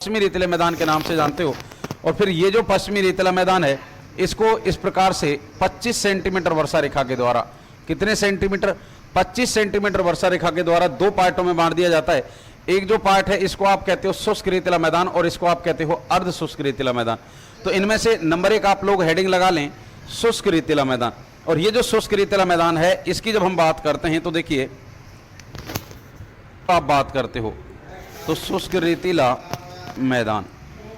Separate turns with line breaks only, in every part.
पश्चिमी रेतीला मैदान के नाम से जानते हो। और फिर ये जो पश्चिमी रेतीला मैदान है इसको इस प्रकार से 25 सेंटीमीटर वर्षा रेखा के द्वारा, कितने सेंटीमीटर, 25 सेंटीमीटर वर्षा रेखा के द्वारा दो पार्टों में बांट दिया जाता है। एक जो पार्ट है इसको आप कहते हो शुष्क रेतीला मैदान और इसको आप कहते हो अर्ध शुष्क रेतीला मैदान। तो इनमें से नंबर 1 आप लोग हेडिंग लगा लें, शुष्क रेतीला मैदान। और ये जो शुष्क रेतीला मैदान है इसकी जब हम बात करते हैं तो देखिए, आप बात करते हो तो शुष्क रेतीला मैदान,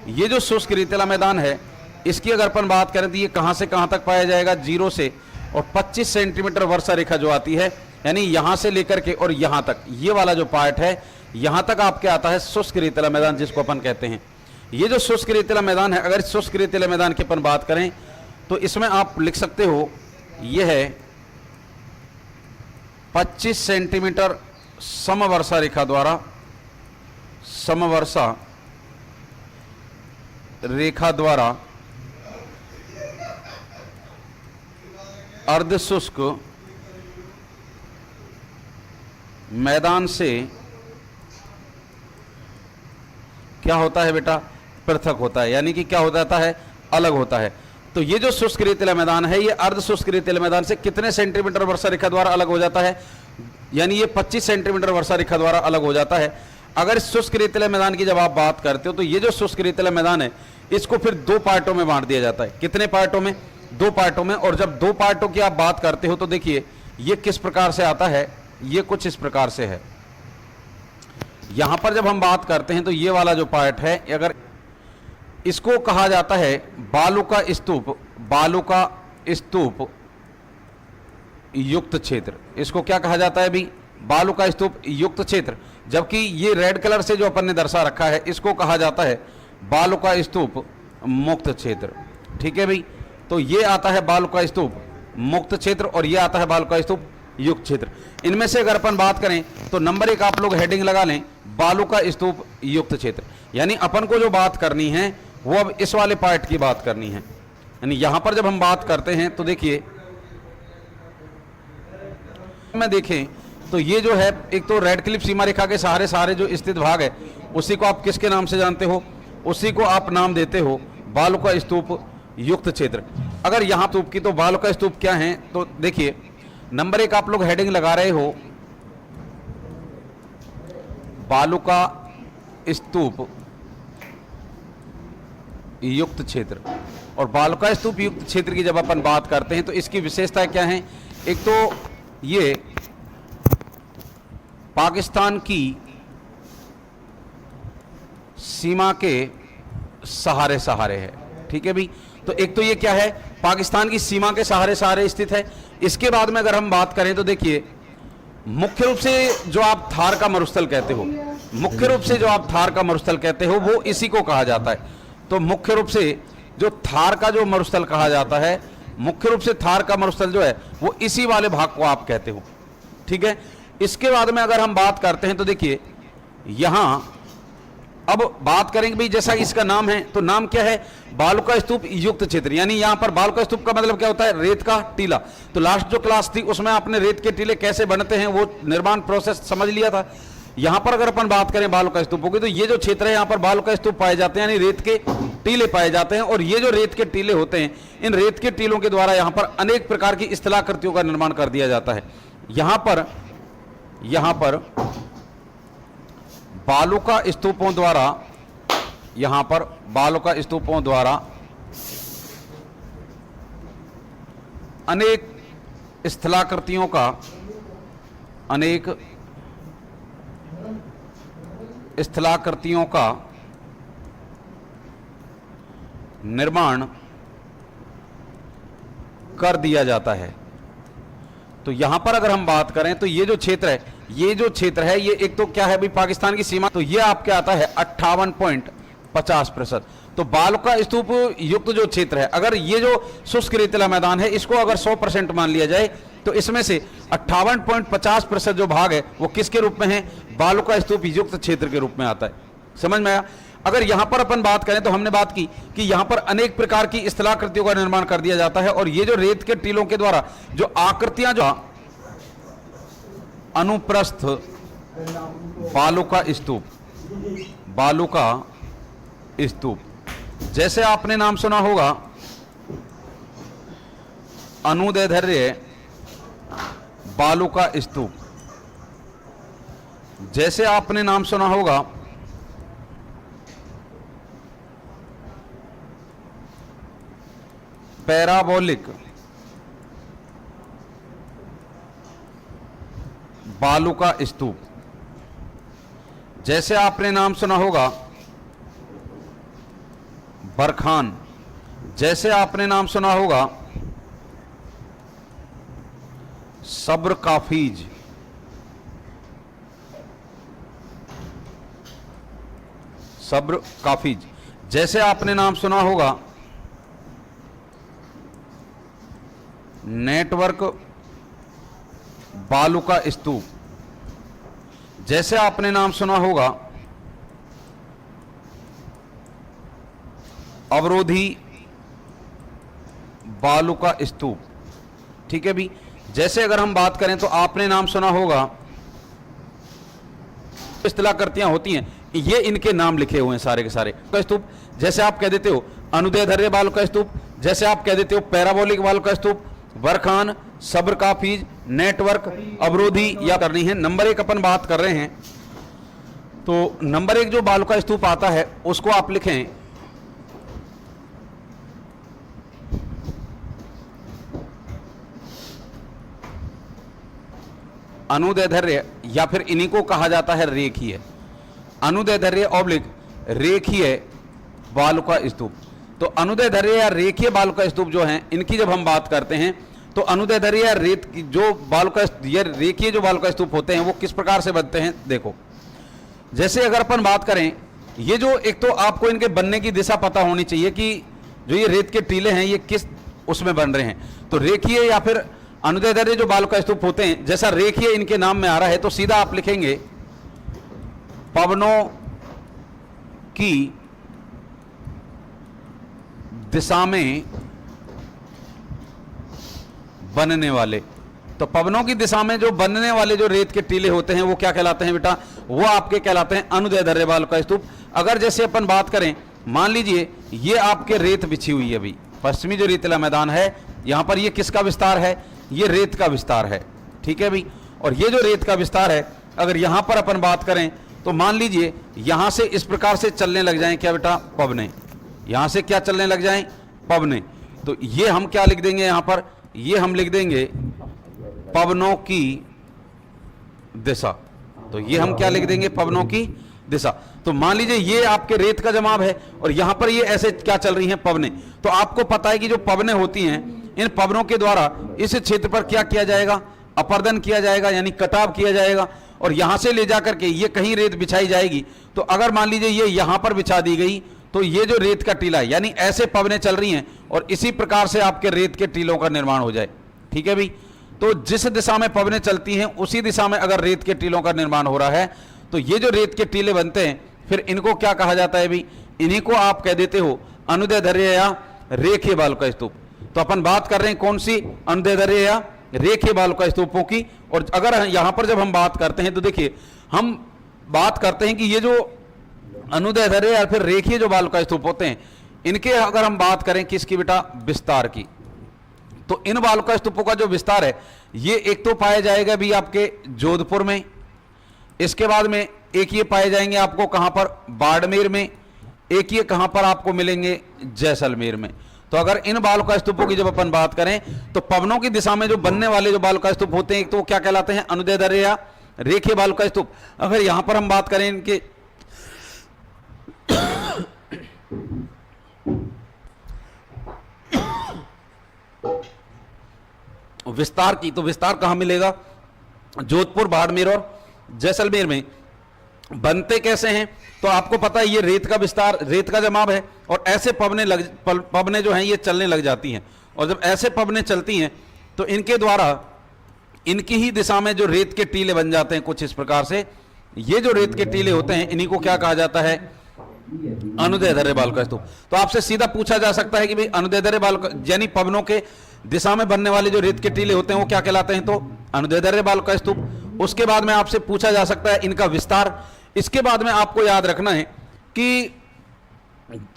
ये जो शुष्क रेतीला मैदान है इसकी अगर अपन बात करें तो ये कहां से कहां तक पाया जाएगा, 0 से और 25 सेंटीमीटर वर्षा रेखा जो आती है, यानी यहां से लेकर के और यहां तक, ये वाला जो पार्ट है यहां तक आपके आता है शुष्क रेतीला मैदान, जिसको अपन कहते हैं। ये जो शुष्क रेतीला मैदान है, अगर शुष्क रेतीला मैदान की अपन बात करें तो इसमें आप लिख सकते हो यह है 25 सेंटीमीटर समवर्षा रेखा द्वारा, समवर्षा रेखा द्वारा अर्ध शुष्क मैदान से क्या होता है बेटा, पृथक होता है, यानी कि क्या हो जाता है, अलग होता है। तो ये जो शुष्क रेतीला मैदान है ये अर्ध शुष्क रेतीला मैदान से कितने सेंटीमीटर वर्षा रेखा द्वारा अलग हो जाता है, यानी ये 25 सेंटीमीटर वर्षा रेखा द्वारा अलग हो जाता है। अगर इस शुष्क रेतीला मैदान की जब आप बात करते हो तो ये जो शुष्क रेतीला मैदान है इसको फिर दो पार्टों में बांट दिया जाता है। कितने पार्टों में, 2 पार्टों में। और जब 2 पार्टों की आप बात करते हो तो देखिए ये किस प्रकार से आता है, ये कुछ इस प्रकार से है। यहां पर जब हम बात करते हैं तो ये वाला जो पार्ट है, अगर इसको कहा जाता है बालू का स्तूप, बालू का स्तूप युक्त क्षेत्र, इसको क्या कहा जाता है भी, बालू का स्तूप युक्त क्षेत्र। जबकि ये रेड कलर से जो अपन ने दर्शा रखा है इसको कहा जाता है बालू का स्तूप मुक्त क्षेत्र। ठीक है भाई, तो ये आता है बालू का स्तूप मुक्त क्षेत्र और ये आता है बालू का स्तूप युक्त क्षेत्र। इनमें से अगर अपन बात करें तो नंबर 1 आप लोग हेडिंग लगा लें, बालू का स्तूप युक्त क्षेत्र। यानी अपन को जो बात करनी है वो अब इस वाले पार्ट की बात करनी है। यानी यहां पर जब हम बात करते हैं तो देखिए में देखें तो ये जो है एक तो रेड क्लिफ सीमा रेखा के सहारे सहारे जो स्थित भाग है उसी को आप किसके नाम से जानते हो, उसी को आप नाम देते हो बालू का स्तूप युक्त क्षेत्र। अगर यहां स्तूप की तो बालू का स्तूप क्या है, तो देखिए नंबर 1 आप लोग हेडिंग लगा रहे हो बालू का स्तूप युक्त क्षेत्र। और बालू का स्तूप युक्त क्षेत्र की जब अपन बात करते हैं तो इसकी विशेषता क्या है, एक तो ये पाकिस्तान की सीमा के सहारे सहारे है। ठीक है भी, तो एक तो ये क्या है, पाकिस्तान की सीमा के सहारे सहारे स्थित है। इसके बाद में अगर हम बात करें तो देखिए मुख्य रूप से जो आप थार का मरुस्थल कहते हो, मुख्य रूप से जो आप थार का मरुस्थल कहते हो वो इसी को कहा जाता है। तो मुख्य रूप से जो थार का जो मरुस्थल कहा जाता है, मुख्य रूप से थार का मरुस्थल जो है वो इसी वाले भाग को आप कहते हो। ठीक है, इसके बाद में अगर हम बात करते हैं तो देखिए यहां अब बात करेंगे भाई, जैसा इसका नाम है तो नाम क्या है, बालू का स्तूप युक्त क्षेत्र। यानी यहां पर बालू का स्तूप का मतलब क्या होता है, रेत का टीला। तो लास्ट जो क्लास थी उसमें आपने रेत के टीले कैसे बनते हैं वो निर्माण प्रोसेस समझ लिया था। यहां पर अगर अपन बात करें बालू का स्तूपों की तो ये जो क्षेत्र है यहां पर बालू का स्तूप पाए जाते हैं, यानी रेत के टीले पाए जाते हैं। और ये जो रेत के टीले होते हैं, इन रेत के टीलों के द्वारा यहां पर अनेक प्रकार की स्थलाकृतियों का निर्माण कर दिया जाता है। यहां पर बालू का स्तूपों द्वारा, यहां पर बालू का स्तूपों द्वारा अनेक स्थलाकृतियों का, अनेक स्थलाकृतियों का निर्माण कर दिया जाता है। तो यहां पर अगर हम बात करें तो ये जो क्षेत्र है, ये जो क्षेत्र है ये एक तो क्या है भाई, पाकिस्तान की सीमा, तो ये आपके आता है 58.50%। तो बालू का स्तूप युक्त जो क्षेत्र है, अगर ये जो शुष्क रेतीला मैदान है इसको अगर 100% मान लिया जाए तो इसमें से 58.50% जो भाग है वो किसके रूप में है, बालू का स्तूप युक्त क्षेत्र के रूप में आता है। समझ में आया। अगर यहां पर अपन बात करें तो हमने बात की कि यहां पर अनेक प्रकार की स्थलाकृतियों का निर्माण कर दिया जाता है और ये जो रेत के टीलों के द्वारा जो आकृतियां, जो अनुप्रस्थ बालू का स्तूप, बालू का स्तूप। जैसे आपने नाम सुना होगा अनुदैर्ध्य बालू का स्तूप। जैसे आपने नाम सुना होगा पैराबोलिक बालू का स्तूप। जैसे आपने नाम सुना होगा बरखान। जैसे आपने नाम सुना होगा सब्र काफीज। सब्र काफीज। जैसे आपने नाम सुना होगा नेटवर्क बालू का स्तूप। जैसे आपने नाम सुना होगा अवरोधी बालू का स्तूप। ठीक है भी। जैसे अगर हम बात करें तो आपने नाम सुना होगा इस्तिलाकृतियां होती हैं, ये इनके नाम लिखे हुए हैं सारे के सारे का स्तूप। जैसे आप कह देते हो अनुदैर्ध्य बालू का स्तूप, जैसे आप कह देते हो पैराबोलिक बालू का स्तूप, बरखान, सब्र काफीज, नेटवर्क, अवरोधी या करनी है। नंबर 1 अपन बात कर रहे हैं तो नंबर 1 जो बालू का स्तूप आता है उसको आप लिखें अनुदैर्ध्य, या फिर इन्हीं को कहा जाता है रेखीय। अनुदैर्ध्य ऑब्लिक रेखीय बालू का स्तूप। तो अनुदैर्ध्य या रेखीय बालू का स्तूप जो हैं इनकी जब हम बात करते हैं तो अनुदैर्ध्य या रेत की जो बालू का या रेखीय जो बालू का स्तूप होते हैं वो किस प्रकार से बनते हैं देखो। जैसे अगर अपन बात करें, ये जो एक तो आपको इनके बनने की दिशा पता होनी चाहिए कि जो ये रेत के टीले हैं ये किस उसमें बन रहे हैं। तो रेखीय या फिर अनुदैर्ध्य जो बालू का स्तूप होते हैं, जैसा रेखीय इनके नाम में आ रहा है तो सीधा आप लिखेंगे पवनों की दिशा में बनने वाले। तो पवनों की दिशा में जो बनने वाले जो रेत के टीले होते हैं वो क्या कहलाते हैं बेटा, वो आपके कहलाते हैं अनुदैर्ध्य बालू का स्तूप। अगर जैसे अपन बात करें, मान लीजिए ये आपके रेत बिछी हुई है, अभी पश्चिमी जो रेतीला मैदान है यहां पर ये किसका विस्तार है, ये रेत का विस्तार है। ठीक है भाई। और ये जो रेत का विस्तार है अगर यहां पर अपन बात करें तो मान लीजिए यहां से इस प्रकार से चलने लग जाएं क्या बेटा, पवने। यहां से क्या चलने लग जाएं, पवने। तो ये हम क्या लिख देंगे यहां पर, ये हम लिख देंगे पवनों की दिशा। तो ये हम क्या लिख देंगे, पवनों की दिशा। तो मान लीजिए ये आपके रेत का जमाव है और यहां पर ये ऐसे क्या चल रही हैं, पवने। तो आपको पता है कि जो पवने होती हैं इन पवनों के द्वारा इस क्षेत्र पर क्या किया जाएगा, अपर्दन किया जाएगा, यानी कटाव किया जाएगा। और यहां से ले जाकर के ये कहीं रेत बिछाई जाएगी। तो अगर मान लीजिए ये यहां पर बिछा दी गई तो ये जो रेत का टीला है, यानी ऐसे पवने चल रही हैं और इसी प्रकार से आपके रेत के टीलों का निर्माण हो जाए। ठीक है भाई। तो जिस दिशा में पवने चलती हैं उसी दिशा में अगर रेत के टीलों का निर्माण हो रहा है तो ये जो रेत के टीले बनते हैं फिर इनको क्या कहा जाता है भाई, इन्हीं को आप कह देते हो अनुदैर्ध्य या रेखीय बालू का स्तूप। तो अपन बात कर रहे हैं कौन सी, अनुदैर्ध्य या रेखीय बालू का स्तूपों की। और अगर यहां पर जब हम बात करते हैं तो देखिए हम बात करते हैं कि ये जो अनुदैर्ध्य या फिर रेखीय जो बालू का स्तूप होते हैं इनके अगर हम बात करें किसकी बेटा, विस्तार की, तो इन बालू का स्तूपों का जो विस्तार है ये एक तो पाया जाएगा भी आपके जोधपुर में, इसके बाद में एक ये पाए जाएंगे आपको कहां पर, बाड़मेर में, एक ये कहां पर आपको मिलेंगे, जैसलमेर में। तो अगर इन बालू का स्तूपों की जब अपन बात करें तो पवनों की दिशा में जो बनने वाले जो बालू का स्तूप होते हैं एक तो क्या कहलाते हैं, अनुदैर्ध्य या रेखीय बालू का स्तूप। अगर यहां पर हम बात करें इनके विस्तार की, तो विस्तार कहां मिलेगा, जोधपुर, बाड़मेर और जैसलमेर में। बनते कैसे हैं तो आपको पता है ये रेत का विस्तार, रेत का जमाव है और ऐसे पवने जो हैं ये चलने लग जाती हैं। और जब ऐसे पवने चलती हैं तो इनके द्वारा इनकी ही दिशा में जो रेत के टीले बन जाते हैं कुछ इस प्रकार से। ये जो रेत के टीले होते हैं इन्हीं को क्या कहा जाता है, अनुदैर्ध्य बालू का स्तूप। तो आपसे सीधा पूछा जा सकता है कि भाई अनुदैर्ध्य बालू यानी पवनों के दिशा में बनने वाले जो रेत के टीले होते हैं वो क्या कहलाते हैं, तो अनुदैर्ध्य बालू का स्तूप। उसके बाद में आपसे पूछा जा सकता है इनका विस्तार। इसके बाद में आपको याद रखना है कि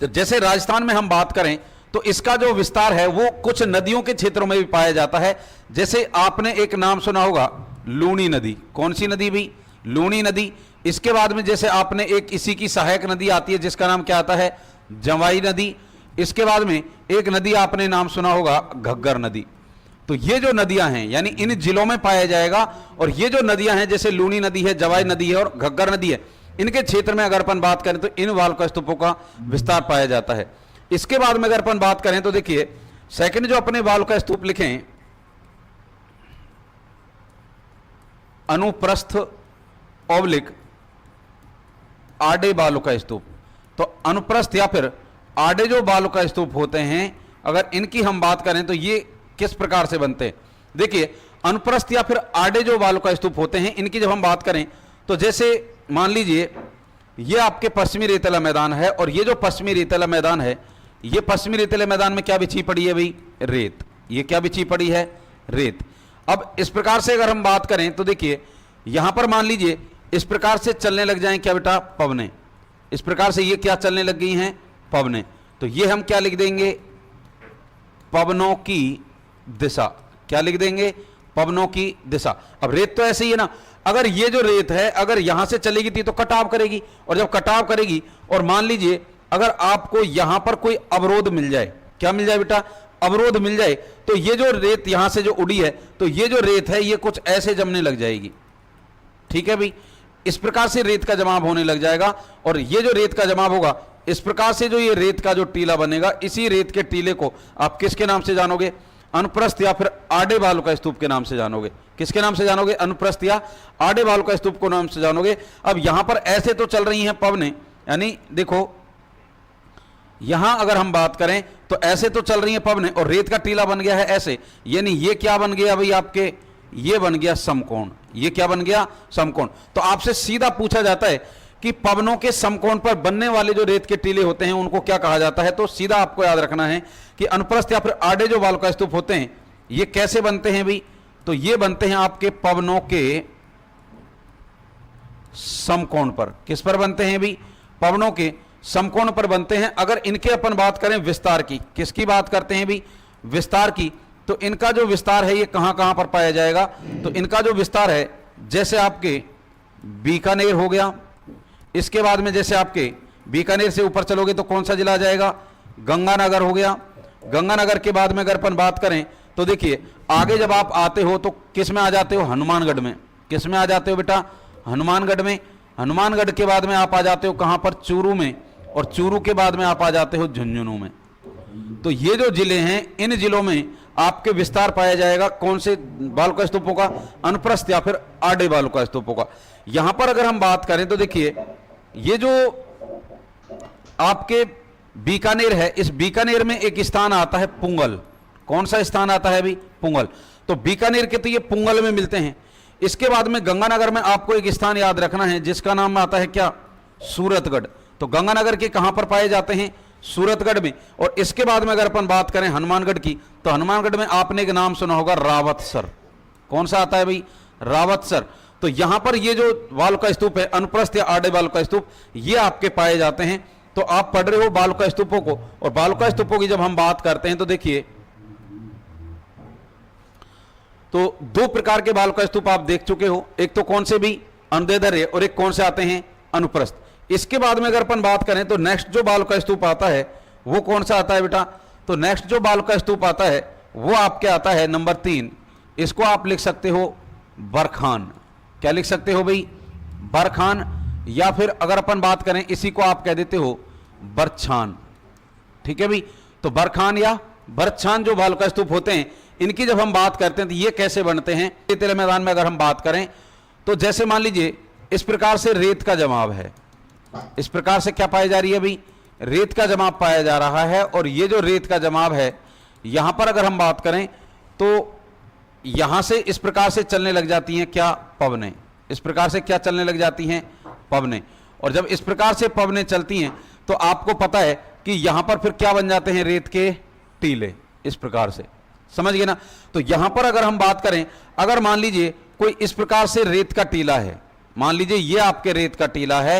जैसे राजस्थान में हम बात करें तो इसका जो विस्तार है वो कुछ नदियों के क्षेत्रों में भी पाया जाता है। जैसे आपने एक नाम सुना होगा लूनी नदी। कौन सी नदी भी? लूनी नदी। इसके बाद में जैसे आपने एक इसी की सहायक नदी आती है जिसका नाम क्या आता है? जवाई नदी। इसके बाद में एक नदी आपने नाम सुना होगा घग्गर नदी। तो ये जो नदियां हैं यानी इन जिलों में पाया जाएगा। और ये जो नदियां हैं जैसे लूनी नदी है, जवाई नदी है और घग्गर नदी है, इनके क्षेत्र में अगर अपन बात करें तो इन वालुका स्तूपों का विस्तार पाया जाता है। इसके बाद में अगर अपन बात करें तो देखिए सेकंड जो अपने वालुका स्तूप लिखे अनुप्रस्थ ओब्लिक आडे वालुका स्तूप। तो अनुप्रस्थ या फिर आडे जो वालुका स्तूप होते हैं अगर इनकी हम बात करें तो ये किस प्रकार से बनते हैं? देखिए अनुप्रस्थ या फिर आडे जो वालुका स्तूप होते हैं इनकी जब हम बात करें तो जैसे मान लीजिए ये आपके पश्चिमी रेतीला मैदान है और ये जो पश्चिमी रेतीला मैदान है ये पश्चिमी रेतीले मैदान में क्या बिछी पड़ी है भाई? रेत। ये क्या बिछी पड़ी है? रेत। अब इस प्रकार से अगर हम बात करें तो देखिए यहां पर मान लीजिए इस प्रकार से चलने लग जाएं क्या बेटा? पवने। इस प्रकार से ये क्या चलने लग गई हैं? पवने। तो ये हम क्या लिख देंगे? पवनों की दिशा। क्या लिख देंगे? पवनों की दिशा। अब रेत तो ऐसे ही है ना, अगर ये जो रेत है अगर यहां से चलेगी थी तो कटाव करेगी, और जब कटाव करेगी और मान लीजिए अगर आपको यहां पर कोई अवरोध मिल जाए, क्या मिल जाए बेटा? अवरोध मिल जाए, तो ये जो रेत यहां से जो उड़ी है तो ये जो रेत है ये कुछ ऐसे जमने लग जाएगी। ठीक है भाई, इस प्रकार से रेत का जमाव होने लग जाएगा। और ये जो रेत का जमाव होगा इस प्रकार से जो ये रेत का जो टीला बनेगा, इसी रेत के टीले को आप किसके नाम से जानोगे? अनुप्रस्थ या फिर आडे वालुका स्तूप के नाम से जानोगे। किसके नाम से जानोगे? अनुप्रस्थ या आडे वालुका स्तूप को नाम से जानोगे। अब यहां पर ऐसे तो चल रही हैं पवने, यानी देखो यहां अगर हम बात करें तो ऐसे तो चल रही हैं पवने और रेत का टीला बन गया है ऐसे, यानी ये क्या बन गया भाई आपके? ये बन गया समकोण। ये क्या बन गया? समकोण। तो आपसे सीधा पूछा जाता है कि पवनों के समकोण पर बनने वाले जो रेत के टीले होते हैं उनको क्या कहा जाता है? तो सीधा आपको याद रखना है कि अनुप्रस्थ या फिर आडे जो वालुका स्तूप होते हैं ये कैसे बनते हैं भी? तो ये बनते हैं आपके पवनों के समकोण पर। किस पर बनते हैं भी? पवनों के समकोण पर बनते हैं। अगर इनके अपन बात करें विस्तार की, किसकी बात करते हैं भी? विस्तार की। तो इनका जो विस्तार है ये कहां कहां पर पाया जाएगा? तो इनका जो विस्तार है जैसे आपके बीकानेर हो गया, इसके बाद में जैसे आपके बीकानेर से ऊपर चलोगे तो कौन सा जिला आ जाएगा? गंगानगर हो गया। गंगानगर के बाद में अगर अपन बात करें तो देखिए आगे जब आप आते हो तो किस में आ जाते हो? हनुमानगढ़ में। किस में आ जाते हो बेटा? हनुमानगढ़ में। हनुमानगढ़ के बाद में आप आ जाते हो कहां पर? चूरू में। और चूरू के बाद में आप आ जाते हो झुंझुनू में। तो ये जो जिले हैं इन जिलों में आपके विस्तार पाया जाएगा कौन से वालुका स्तूपों का? अनुप्रस्थ या फिर आडे वालुका स्तूपों का। यहां पर अगर हम बात करें तो देखिए ये जो आपके बीकानेर है, इस बीकानेर में एक स्थान आता है पुंगल। कौन सा स्थान आता है भी? पुंगल। तो बीकानेर के तो ये पुंगल में मिलते हैं। इसके बाद में गंगानगर में आपको एक स्थान याद रखना है जिसका नाम आता है क्या? सूरतगढ़। तो गंगानगर के कहां पर पाए जाते हैं? सूरतगढ़ में। और इसके बाद में अगर अपन बात करें हनुमानगढ़ की तो हनुमानगढ़ में आपने एक नाम सुना होगा रावतसर। कौन सा आता है भाई? रावतसर। तो यहां पर ये जो वालुका स्तूप है अनुप्रस्थ या आडे वालुका स्तूप ये आपके पाए जाते हैं। तो आप पढ़ रहे हो वालुका स्तूपों को, और वालुका स्तूपों की जब हम बात करते हैं तो देखिए तो दो प्रकार के वालुका स्तूप आप देख चुके हो, एक तो कौन से भी? अनुदैर्ध्य, और एक कौन से आते हैं? अनुप्रस्थ। इसके बाद में अगर अपन बात करें तो नेक्स्ट जो वालुका स्तूप आता है वो कौन सा आता है बेटा? तो नेक्स्ट जो वालुका स्तूप आता है वो आपके आता है नंबर 3। इसको आप लिख सकते हो बरखान। क्या लिख सकते हो भाई? बरखान। या फिर अगर अपन बात करें इसी को आप कह देते हो बरछान। ठीक है भाई, तो बरखान या बरछान जो वालुका स्तूप होते हैं इनकी जब हम बात करते हैं तो ये कैसे बनते हैं? रेतीले मैदान में अगर हम बात करें तो जैसे मान लीजिए इस प्रकार से रेत का जमाव है, इस प्रकार से क्या पाई जा रही है भाई? रेत का जमाव पाया जा रहा है। और ये जो रेत का जमाव है यहां पर अगर हम बात करें तो यहां से इस प्रकार से चलने लग जाती हैं क्या? पवने। इस प्रकार से क्या चलने लग जाती हैं? पवने। और जब इस प्रकार से पवने चलती हैं तो आपको पता है कि यहां पर फिर क्या बन जाते हैं? रेत के टीले। इस प्रकार से समझ गए ना? तो यहां पर अगर हम बात करें, अगर मान लीजिए कोई इस प्रकार से रेत का टीला है, मान लीजिए ये आपके रेत का टीला है,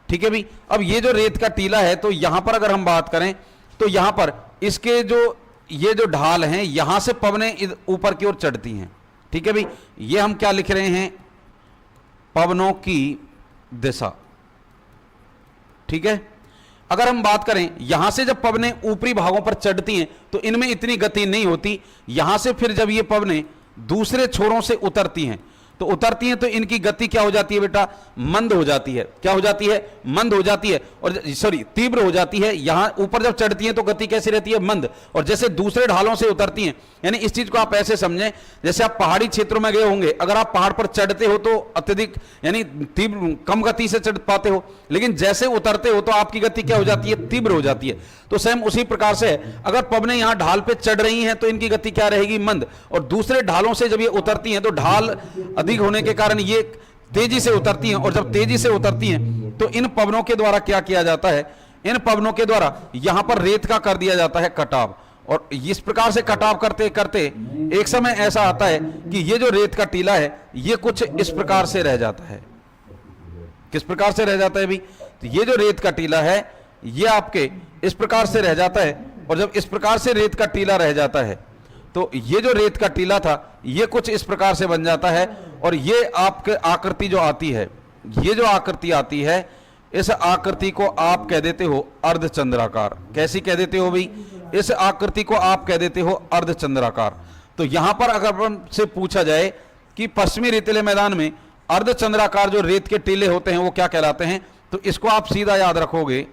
ठीक है भी। अब ये जो रेत का टीला है, तो यहां पर अगर हम बात करें तो यहां पर इसके जो ये जो ढाल हैं, यहां से पवनें ऊपर की ओर चढ़ती हैं। ठीक है भी, ये हम क्या लिख रहे हैं, पवनों की दिशा। ठीक है, अगर हम बात करें यहां से जब पवनें ऊपरी भागों पर चढ़ती हैं तो इनमें इतनी गति नहीं होती। यहां से फिर जब ये पवनें दूसरे छोरों से उतरती हैं तो इनकी गति क्या हो जाती है बेटा, मंद हो जाती है। क्या हो जाती है, मंद हो जाती है, और सॉरी तीव्र हो जाती है। यहां ऊपर जब चढ़ती हैं तो गति कैसी रहती है, मंद। और जैसे दूसरे ढालों से उतरती हैं, यानी इस चीज को आप ऐसे समझें, जैसे आप पहाड़ी क्षेत्रों में गए होंगे, अगर आप पहाड़ पर चढ़ते हो तो अत्यधिक यानी तीव्र कम गति से चढ़ पाते हो, लेकिन जैसे उतरते हो तो आपकी गति क्या हो जाती है, तीव्र हो जाती है। तो सेम उसी प्रकार से अगर पवनें यहां ढाल पे चढ़ रही हैं तो इनकी गति क्या रहेगी, मंद। और दूसरे ढालों से जब ये उतरती हैं तो ढाल अधिक होने के कारण ये तेजी से उतरती हैं, और जब तेजी से उतरती हैं तो इन पवनों के द्वारा क्या किया जाता है, इन पवनों के द्वारा यहां पर रेत का कर दिया जाता है कटाव। और इस प्रकार से कटाव करते करते एक समय ऐसा आता है कि ये जो रेत का टीला है ये कुछ इस प्रकार से रह जाता है। किस प्रकार से रह जाता है भी, तो ये जो रेत का टीला है ये आपके इस प्रकार से रह जाता है। और जब इस प्रकार से रेत का टीला रह जाता है तो ये जो रेत का टीला था ये कुछ इस प्रकार से बन जाता है। और ये आपके आकृति जो आती है, ये जो आकृति आती है, इस आकृति को आप कह देते हो अर्धचंद्राकार। कैसी कह देते हो भाई, इस आकृति को आप कह देते हो अर्धचंद्राकार। तो यहां पर अगर से पूछा जाए कि पश्चिमी रेतीले मैदान में अर्धचंद्राकार जो रेत के टीले होते हैं वो क्या कहलाते हैं, तो इसको आप सीधा याद रखोगे,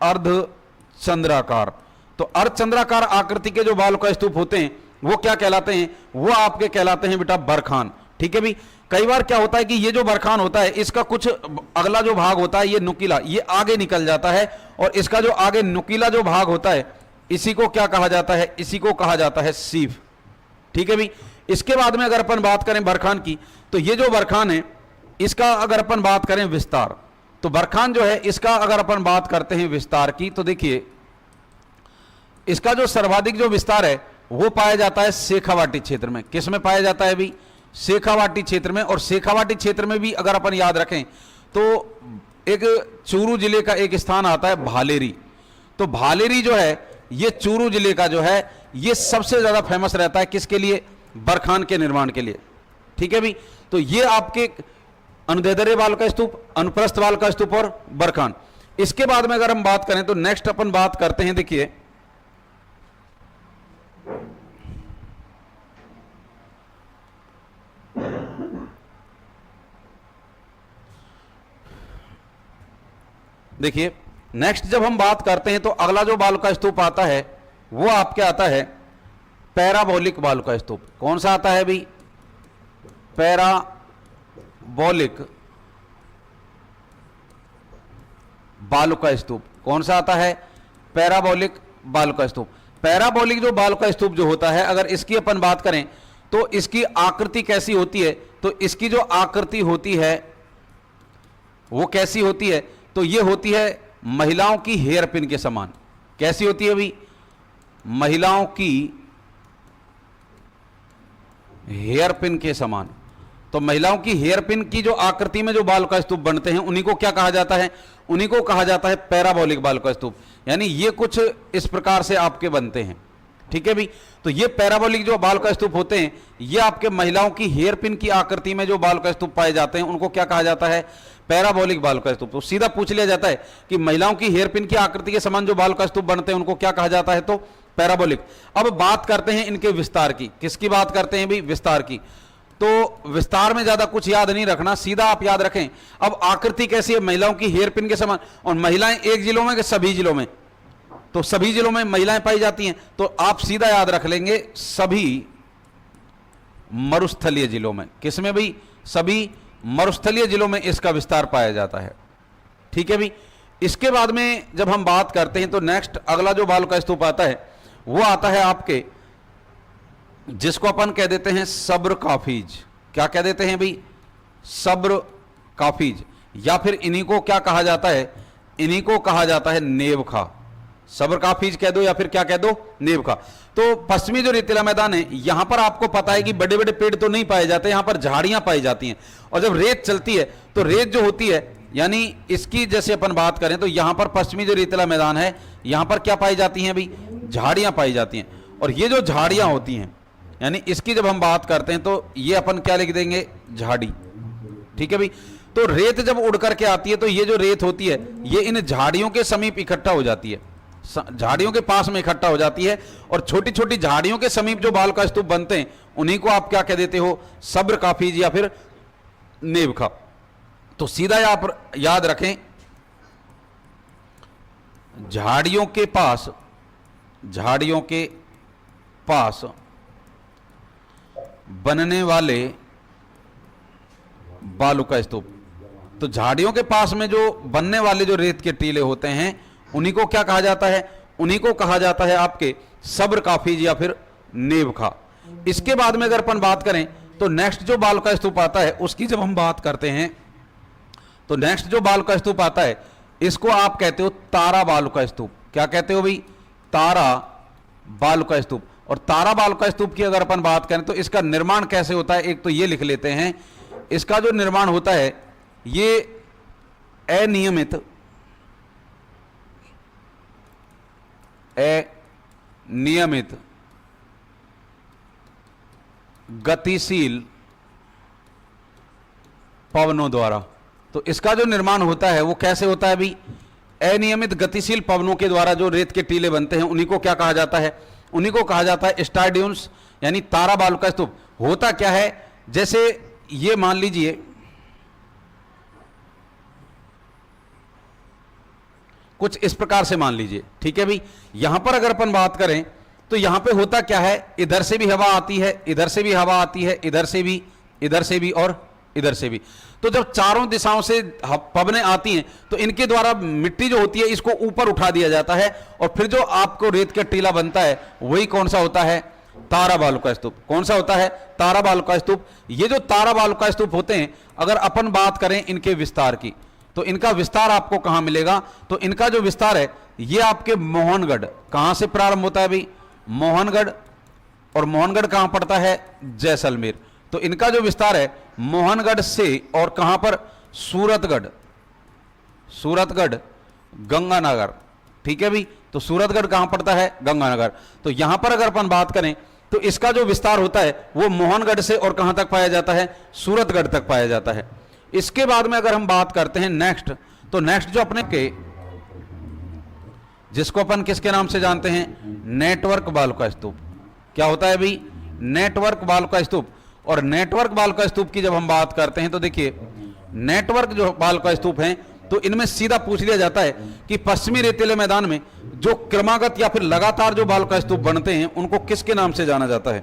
अर्धचंद्राकार। तो अर्धचंद्राकार आकृति के जो बालुका स्तूप होते हैं वो क्या कहलाते हैं, वो आपके कहलाते हैं बेटा बरखान। ठीक है भी, कई बार क्या होता है कि ये जो बरखान होता है इसका कुछ अगला जो भाग होता है ये नुकीला, ये आगे निकल जाता है, और इसका जो आगे नुकीला जो भाग होता है इसी को क्या कहा जाता है, इसी को कहा जाता है सीफ। ठीक है भी, इसके बाद में अगर अपन बात करें बरखान की, तो ये जो बरखान है इसका अगर अपन बात करें विस्तार, तो बरखान जो है इसका अगर अपन बात करते हैं विस्तार की, तो देखिए इसका जो सर्वाधिक जो विस्तार है वो पाया जाता है शेखावाटी क्षेत्र में। किस में पाया जाता है भी, शेखावाटी क्षेत्र में। और शेखावाटी क्षेत्र में भी अगर अपन याद रखें तो एक चूरू जिले का एक स्थान आता है भालेरी। तो भालेरी जो है ये चूरू जिले का जो है ये सबसे ज्यादा फेमस रहता है, किसके लिए, बरखान के निर्माण के लिए। ठीक है भी, तो ये आपके अनुदैर्ध्य बालुका स्तूप, अनुप्रस्थ बालुका स्तूप और बरखान। इसके बाद में अगर हम बात करें तो नेक्स्ट अपन बात करते हैं, देखिए नेक्स्ट जब हम बात करते हैं तो अगला जो बालुका स्तूप आता है वो आपके आता है पैराबोलिक बालुका स्तूप। कौन सा आता है भी, पैराबोलिक बालुका स्तूप। कौन सा आता है, पैराबोलिक बालुका स्तूप। पैराबोलिक जो बालुका स्तूप जो होता है, अगर इसकी अपन बात करें तो इसकी आकृति कैसी होती है, तो इसकी जो आकृति होती है वो कैसी होती है, तो ये होती है महिलाओं की हेयर पिन के समान। कैसी होती है भी, महिलाओं की हेयर पिन के समान। तो महिलाओं की हेयर पिन की जो आकृति में जो बालुका स्तूप बनते हैं उन्हीं को क्या कहा जाता है, उन्हीं को कहा जाता है पैराबोलिक बालुका स्तूप। यानी ये कुछ इस प्रकार से आपके बनते हैं। ठीक है भी, तो ये पैराबोलिक जो बालुका स्तूप होते हैं ये आपके महिलाओं की हेयर पिन की आकृति में जो बालुका स्तूप पाए जाते हैं उनको क्या कहा जाता है, पैराबोलिक बालुका स्तूप। तो सीधा पूछ लिया जाता है कि महिलाओं की हेयर पिन की आकृति के समान जो बालुका स्तूप बनते हैं उनको क्या कहा जाता है, तो पैराबोलिक। अब बात करते हैं इनके विस्तार की। किसकी बात करते हैं भी, विस्तार की। तो विस्तार में ज्यादा कुछ याद नहीं रखना, सीधा आप याद रखें। अब आकृति कैसी है, महिलाओं की हेयर पिन के समान। और महिलाएं एक जिलों में कि सभी जिलों में, तो सभी जिलों में महिलाएं पाई जाती हैं। तो आप सीधा याद रख लेंगे सभी मरुस्थलीय जिलों में। किसमें भी, सभी मरुस्थलीय जिलों में इसका विस्तार पाया जाता है। ठीक है भी, इसके बाद में जब हम बात करते हैं तो नेक्स्ट अगला जो बालुका स्तूप आता है वो आता है आपके, जिसको अपन कह देते हैं सब्र काफीज। क्या कह देते हैं भाई, सब्र काफीज। या फिर इन्हीं को क्या कहा जाता है, इन्हीं को कहा जाता है नेवखा। सब्र काफीज कह दो या फिर क्या कह दो, नेवखा। तो पश्चिमी जो रेतीला मैदान है यहां पर आपको पता है कि बड़े बड़े पेड़ तो नहीं पाए जाते, यहां पर झाड़ियां पाई जाती हैं। और जब रेत चलती है तो रेत जो होती है यानी इसकी जैसे अपन बात करें तो यहां पर पश्चिमी जो रेतीला मैदान है, यहां पर क्या पाई जाती हैं अभी, झाड़ियां पाई जाती हैं। और ये जो झाड़ियां होती हैं, यानी इसकी जब हम बात करते हैं तो ये अपन क्या लिख देंगे, झाड़ी। ठीक है भाई। तो रेत जब उड़ करके आती है तो ये जो रेत होती है ये इन झाड़ियों के समीप इकट्ठा हो जाती है, झाड़ियों के पास में इकट्ठा हो जाती है। और छोटी छोटी झाड़ियों के समीप जो बाल का स्तूप बनते हैं उन्हीं को आप क्या कह देते हो, सब्र काफीज या फिर नेवखा। तो सीधा आप याद रखें, झाड़ियों के पास बनने वाले बालू का स्तूप। तो झाड़ियों के पास में जो बनने वाले जो रेत के टीले होते हैं उन्हीं को क्या कहा जाता है, उन्हीं को कहा जाता है आपके सब्र काफीज या फिर नेवखा। इसके बाद में अगर अपन बात करें तो नेक्स्ट जो बाल का स्तूप आता है उसकी जब हम बात करते हैं तो नेक्स्ट जो बाल का स्तूप आता है इसको आप कहते हो तारा बालू का स्तूप। क्या कहते हो भाई, तारा बालू का स्तूप। और तारा बालू का स्तूप की अगर अपन बात करें तो इसका निर्माण कैसे होता है, एक तो ये लिख लेते हैं। इसका जो निर्माण होता है ये अनियमित गतिशील पवनों द्वारा। तो इसका जो निर्माण होता है वो कैसे होता है भाई, अनियमित गतिशील पवनों के द्वारा जो रेत के टीले बनते हैं उन्हीं को क्या कहा जाता है, उन्हीं को कहा जाता है स्टार ड्यून्स, यानी तारा बालू का स्तूप। होता क्या है, जैसे ये मान लीजिए कुछ इस प्रकार से मान लीजिए, ठीक है भाई। यहां पर अगर अपन बात करें तो यहां पे होता क्या है, इधर से भी हवा आती है, इधर से भी हवा आती है, इधर से भी, इधर से भी और इधर से भी। तो जब चारों दिशाओं से पवनें आती हैं तो इनके द्वारा मिट्टी जो होती है इसको ऊपर उठा दिया जाता है और फिर जो आपको रेत का टीला बनता है वही कौन सा होता है, तारा बालू का स्तूप। कौन सा होता है, तारा बालू का स्तूप। ये जो तारा बालू का स्तूप होते हैं, अगर अपन बात करें इनके विस्तार की तो इनका विस्तार आपको कहां मिलेगा, तो इनका जो विस्तार है ये आपके मोहनगढ़, कहां से प्रारंभ होता है भाई, मोहनगढ़। और मोहनगढ़ कहां पड़ता है, जैसलमेर। तो इनका जो विस्तार है मोहनगढ़ से और कहां पर, सूरतगढ़ गंगानगर। ठीक है भाई। तो सूरतगढ़ कहां पड़ता है, गंगानगर। तो यहां पर अगर अपन बात करें तो इसका जो विस्तार होता है वो मोहनगढ़ से और कहां तक पाया जाता है, सूरतगढ़ तक पाया जाता है। इसके बाद में अगर हम बात करते हैं नेक्स्ट, तो नेक्स्ट जो अपने के जिसको अपन किसके नाम से जानते हैं, नेटवर्क बालू का स्तूप। क्या होता है भाई, नेटवर्क बालू का स्तूप। और नेटवर्क बालू का स्तूप की जब हम बात करते हैं तो देखिए नेटवर्क जो बालू का स्तूप हैं तो इनमें सीधा पूछ लिया जाता है कि पश्चिमी रेतीले मैदान में जो क्रमागत या फिर लगातार जो बालू का स्तूप बनते हैं उनको किसके नाम से जाना जाता है।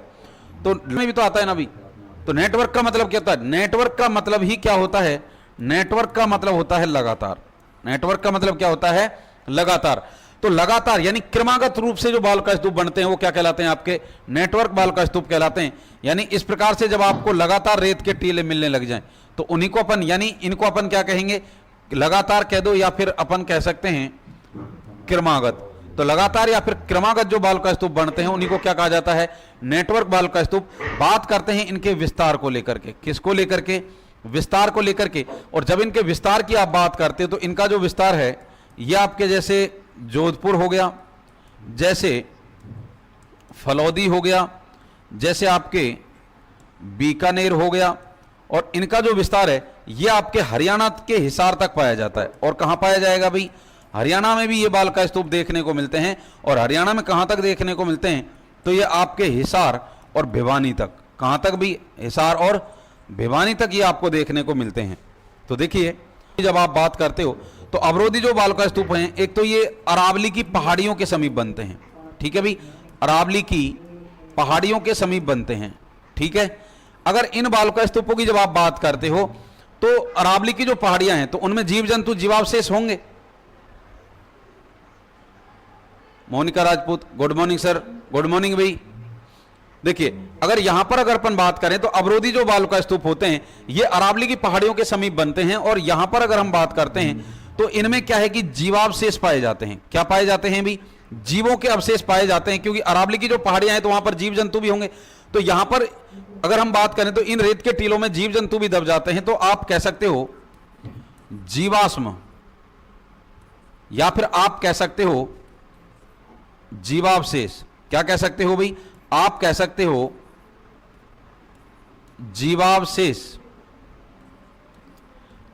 तो में भी तो आता है ना भाई। तो नेटवर्क का मतलब क्या होता है, नेटवर्क का मतलब ही क्या होता है, नेटवर्क का मतलब होता है लगातार। नेटवर्क का मतलब क्या होता है, लगातार। तो लगातार यानी क्रमागत रूप से जो बाल का स्तूप बनते हैं वो क्या कहलाते हैं, आपके नेटवर्क बाल का स्तूप कहलाते हैं। यानी इस प्रकार से जब आपको लगातार रेत के टीले मिलने लग जाएं तो उन्हीं को अपन, यानी इनको अपन क्या कहेंगे, लगातार कह दो या फिर अपन कह सकते हैं क्रमागत। तो लगातार या फिर क्रमागत जो बाल का स्तूप बनते हैं उन्हीं को क्या कहा जाता है, नेटवर्क बाल का स्तूप। बात करते हैं इनके विस्तार को लेकर के, किसको लेकर के, विस्तार को लेकर के। और जब इनके विस्तार की आप बात करते हो तो इनका जो विस्तार है ये आपके जैसे जोधपुर हो गया, जैसे फलौदी हो गया, जैसे आपके बीकानेर हो गया। और इनका जो विस्तार है ये आपके हरियाणा के हिसार तक पाया जाता है। और कहां पाया जाएगा भाई, हरियाणा में भी ये बाल का स्तूप देखने को मिलते हैं। और हरियाणा में कहां तक देखने को मिलते हैं, तो ये आपके हिसार और भिवानी तक, कहां तक भी, हिसार और भिवानी तक ये आपको देखने को मिलते हैं। तो देखिए जब आप बात करते हो तो अवरोधी जो बाल का स्तूप हैं, एक तो ये अरावली की पहाड़ियों के समीप बनते हैं। ठीक है भाई, अरावली की पहाड़ियों के समीप बनते हैं। ठीक है। अगर इन बाल का स्तूपों की जब आप बात करते हो तो अरावली की जो पहाड़ियां हैं तो उनमें जीव जंतु जीवावशेष होंगे। Monika Rajput, good morning sir, good morning भाई। देखिए अगर यहां पर अगर अपन बात करें तो अवरोधी जो बालू का स्तूप होते हैं ये अरावली की पहाड़ियों के समीप बनते हैं। और यहां पर अगर हम बात करते हैं तो इनमें क्या है कि जीवावशेष पाए जाते हैं। क्या पाए जाते हैं भी, जीवों के अवशेष पाए जाते हैं, क्योंकि अरावली की जो पहाड़ियां हैं तो वहां पर जीव जंतु भी होंगे। तो यहां पर अगर हम बात करें तो इन रेत के टीलों में जीव जंतु भी दब जाते हैं। तो आप कह सकते हो जीवाश्म, या फिर आप कह सकते हो जीवावशेष। क्या कह सकते हो भाई? आप कह सकते हो जीवावशेष।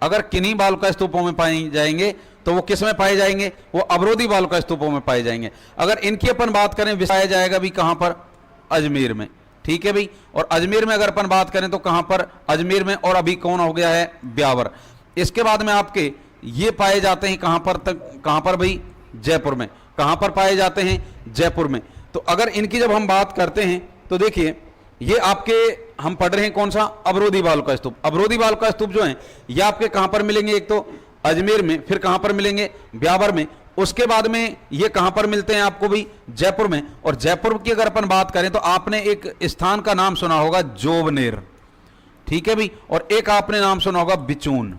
अगर किन्हीं बालुका स्तूपों में पाए जाएंगे तो वो किस में पाए जाएंगे? वो अवरोधी बालुका स्तूपों में पाए जाएंगे। अगर इनकी अपन बात करें, विसाया जाएगा भी कहां पर? अजमेर में। ठीक है भाई। और अजमेर में अगर अपन बात करें तो कहां पर? अजमेर में। और अभी कौन हो गया है? ब्यावर। इसके बाद में आपके ये पाए जाते हैं कहां पर? तक कहां पर भाई? जयपुर में। कहां पर पाए जाते हैं? जयपुर में। तो अगर इनकी जब हम बात करते हैं तो देखिए, ये आपके हम पढ़ रहे हैं कौन सा? अवरोधी बालुका स्तूप। अवरोधी बालुका स्तूप जो हैं ये आपके कहां पर मिलेंगे? एक तो अजमेर में, फिर कहां पर मिलेंगे? ब्यावर में। उसके बाद में ये कहां पर मिलते हैं आपको भी? जयपुर में। और जयपुर की अगर अपन बात करें तो आपने एक स्थान का नाम सुना होगा, जोबनेर। ठीक है भी। और एक आपने नाम सुना होगा, बिचून।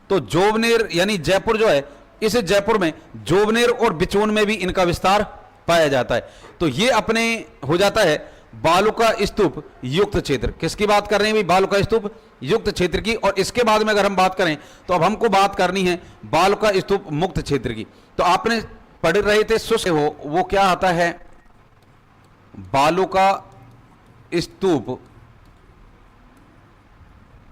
तो जोबनेर यानी जयपुर जो है, इस जयपुर में जोबनेर और बिचून में भी इनका विस्तार पाया जाता है। तो ये अपने हो जाता है बालुका स्तूप युक्त क्षेत्र। किसकी बात कर रहे हैं भाई? बालुका स्तूप युक्त क्षेत्र की। और इसके बाद में अगर हम बात करें तो अब हमको बात करनी है बालुका स्तूप मुक्त क्षेत्र की। तो आपने पढ़ रहे थे शुष्क हो, वो क्या आता है? बालुका स्तूप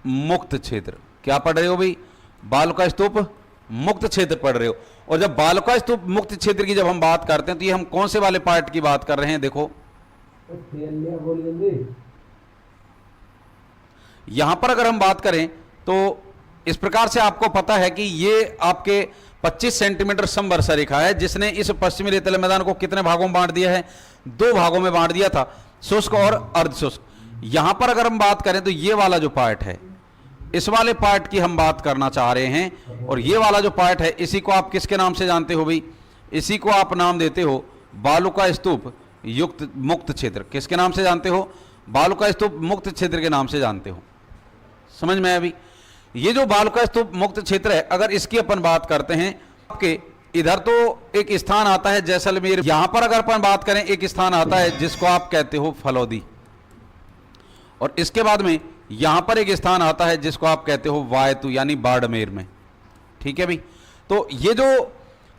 मुक्त क्षेत्र। क्या पढ़ रहे हो भाई? बालुका स्तूप मुक्त क्षेत्र पढ़ रहे हो। और जब बालुका स्तूप मुक्त क्षेत्र की जब हम बात करते हैं तो ये हम कौन से वाले पार्ट की बात कर रहे हैं? देखो यहां पर अगर हम बात करें तो इस प्रकार से आपको पता है कि ये आपके 25 सेंटीमीटर समवर्षा रेखा है, जिसने इस पश्चिमी रेतीले मैदान को कितने भागों में बांट दिया है? 2 भागों में बांट दिया था, शुष्क और अर्धशुष्क। यहां पर अगर हम बात करें तो ये वाला जो पार्ट है, इस वाले पार्ट की हम बात करना चाह रहे हैं। और ये वाला जो पार्ट है, इसी को आप किसके नाम से जानते हो भाई? इसी को आप नाम देते हो बालुका स्तूप युक्त मुक्त क्षेत्र। किसके नाम से जानते हो? बालुका स्तूप मुक्त क्षेत्र के नाम से जानते हो। समझ में आया अभी? ये जो बालुका स्तूप मुक्त क्षेत्र है, अगर इसकी अपन बात करते हैं, आपके इधर तो एक स्थान आता है जैसलमेर। यहां पर अगर अपन बात करें, एक स्थान आता है जिसको आप कहते हो फलौदी। और इसके बाद में यहां पर एक स्थान आता है जिसको आप कहते हो वायतु, यानी बाड़मेर में। ठीक है भाई। तो ये जो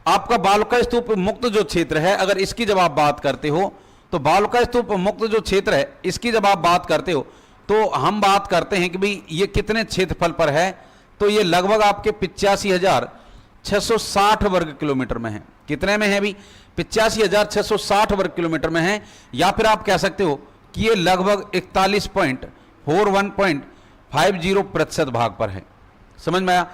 आपका बालुका स्तूप मुक्त जो क्षेत्र है, अगर इसकी जब आप बात करते हो तो बालुका स्तूप मुक्त जो क्षेत्र है, इसकी जब आप बात करते हो तो हम बात करते हैं कि भाई ये कितने क्षेत्रफल पर है? तो ये लगभग आपके 85,660 वर्ग किलोमीटर में है। कितने में है भाई? 85,660 वर्ग किलोमीटर में है। या फिर आप कह सकते हो कि ये लगभग 41.41.50% भाग पर है। समझ में आया?